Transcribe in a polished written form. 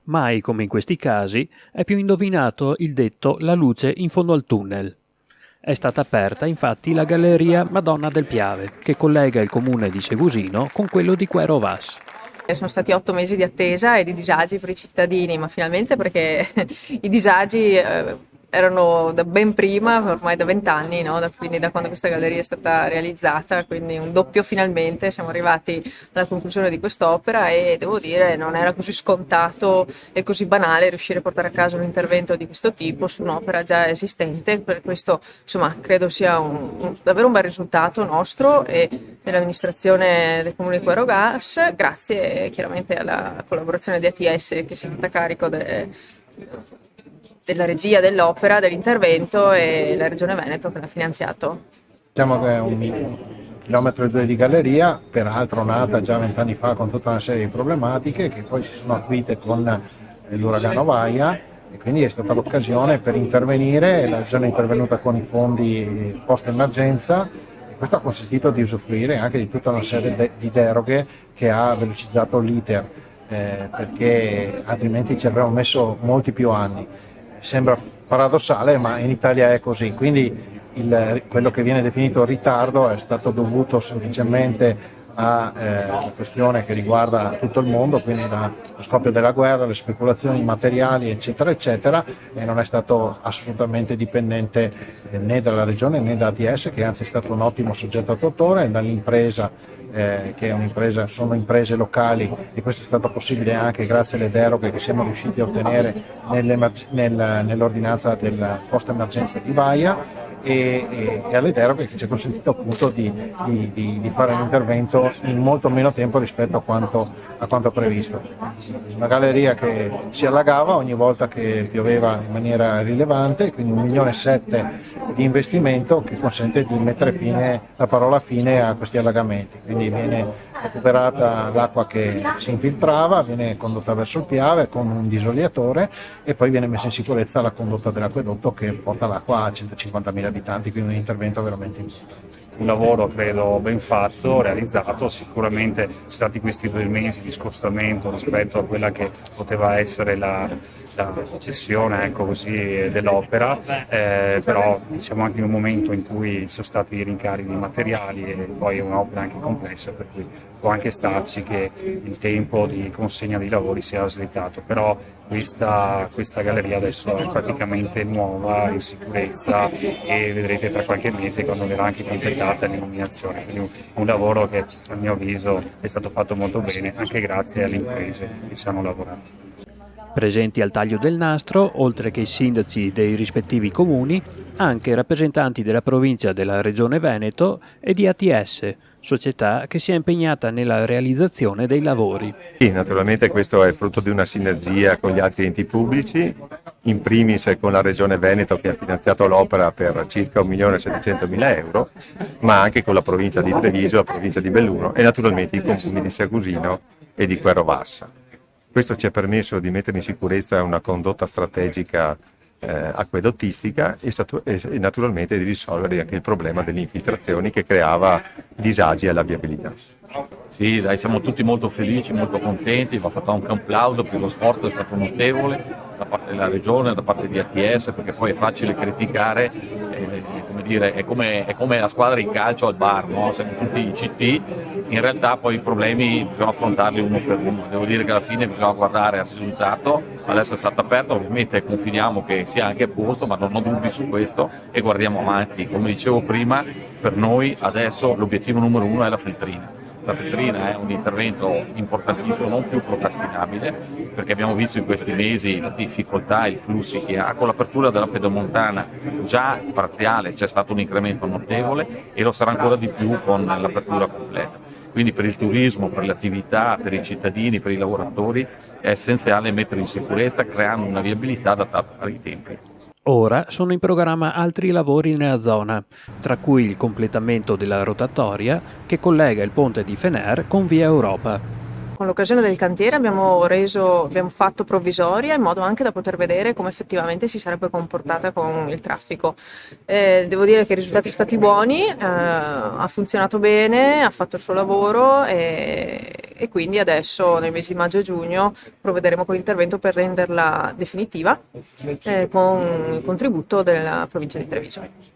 Mai come in questi casi è più indovinato il detto "la luce in fondo al tunnel". È stata aperta infatti la galleria Madonna del Piave, che collega il comune di Segusino con quello di Quero Vas. Sono stati 8 mesi di attesa e di disagi per i cittadini, ma finalmente perché i disagi erano da ben prima, ormai da 20 anni, no? Quindi da quando questa galleria è stata realizzata, quindi un doppio finalmente, siamo arrivati alla conclusione di quest'opera e devo dire non era così scontato e così banale riuscire a portare a casa un intervento di questo tipo su un'opera già esistente, per questo insomma credo sia davvero un bel risultato nostro e dell'amministrazione del comune di Quero Gas, grazie chiaramente alla collaborazione di ATS che si è fatta carico della regia dell'opera, dell'intervento e la Regione Veneto che l'ha finanziato. Diciamo che è un chilometro e due di galleria, peraltro nata già 20 anni fa con tutta una serie di problematiche che poi si sono acuite con l'uragano Vaia e quindi è stata l'occasione per intervenire, la Regione è intervenuta con i fondi post-emergenza e questo ha consentito di usufruire anche di tutta una serie di deroghe che ha velocizzato l'iter, perché altrimenti ci avremmo messo molti più anni. Sembra paradossale, ma in Italia è così, quindi quello che viene definito ritardo è stato dovuto semplicemente a una questione che riguarda tutto il mondo, quindi lo scoppio della guerra, le speculazioni materiali, eccetera, eccetera, e non è stato assolutamente dipendente né dalla Regione né da ATS, che anzi è stato un ottimo soggetto attuatore, dall'impresa che è un'impresa, sono imprese locali e questo è stato possibile anche grazie alle deroghe che siamo riusciti a ottenere nell'ordinanza del post emergenza di Vaia e alle deroghe che ci ha consentito appunto di fare un intervento in molto meno tempo rispetto a quanto previsto. Una galleria che si allagava ogni volta che pioveva in maniera rilevante, quindi 1,7 milioni di investimento che consente di mettere la parola fine a questi allagamenti. Quindi viene recuperata l'acqua che si infiltrava, viene condotta verso il Piave con un disogliatore e poi viene messa in sicurezza la condotta dell'acquedotto che porta l'acqua a 150.000 abitanti, quindi un intervento veramente importante. Un lavoro credo ben fatto, realizzato, sicuramente sono stati questi 2 mesi di scostamento rispetto a quella che poteva essere la gestione dell'opera, però siamo anche in un momento in cui sono stati rincari di materiali e poi è un'opera anche complessa, per cui può anche starci che il tempo di consegna dei lavori sia slittato, però questa galleria adesso è praticamente nuova, in sicurezza e vedrete tra qualche mese quando verrà anche completata l'illuminazione, quindi un lavoro che a mio avviso è stato fatto molto bene anche grazie alle imprese che ci hanno lavorato. Presenti al taglio del nastro, oltre che i sindaci dei rispettivi comuni, anche rappresentanti della provincia della Regione Veneto e di ATS, società che si è impegnata nella realizzazione dei lavori. Sì, naturalmente questo è frutto di una sinergia con gli altri enti pubblici, in primis con la Regione Veneto che ha finanziato l'opera per circa 1.700.000 euro, ma anche con la provincia di Treviso, la provincia di Belluno e naturalmente i comuni di Segusino e di Quero Vas. Questo ci ha permesso di mettere in sicurezza una condotta strategica acquedottistica e naturalmente di risolvere anche il problema delle infiltrazioni che creava disagi alla viabilità. Sì, dai, siamo tutti molto felici, molto contenti, va fatto anche un applauso perché lo sforzo è stato notevole da parte della Regione, da parte di ATS, perché poi è facile criticare, come dire, è come la squadra di calcio al bar, no? Siamo tutti i CT, in realtà poi i problemi bisogna affrontarli uno per uno, devo dire che alla fine bisogna guardare al risultato, adesso è stato aperto, ovviamente confidiamo che sia anche a posto, ma non ho dubbi su questo e guardiamo avanti, come dicevo prima, per noi adesso l'obiettivo numero 1 è la filtrina. La filtrina è un intervento importantissimo, non più procrastinabile, perché abbiamo visto in questi mesi la difficoltà e i flussi che ha. Con l'apertura della pedemontana già parziale c'è stato un incremento notevole e lo sarà ancora di più con l'apertura completa. Quindi per il turismo, per le attività, per i cittadini, per i lavoratori è essenziale mettere in sicurezza creando una viabilità adattata ai tempi. Ora sono in programma altri lavori nella zona, tra cui il completamento della rotatoria che collega il ponte di Fener con via Europa. Con l'occasione del cantiere abbiamo fatto provvisoria in modo anche da poter vedere come effettivamente si sarebbe comportata con il traffico. Devo dire che i risultati sono stati buoni, ha funzionato bene, ha fatto il suo lavoro e e quindi adesso nei mesi di maggio e giugno provvederemo con l'intervento per renderla definitiva con il contributo della provincia di Treviso.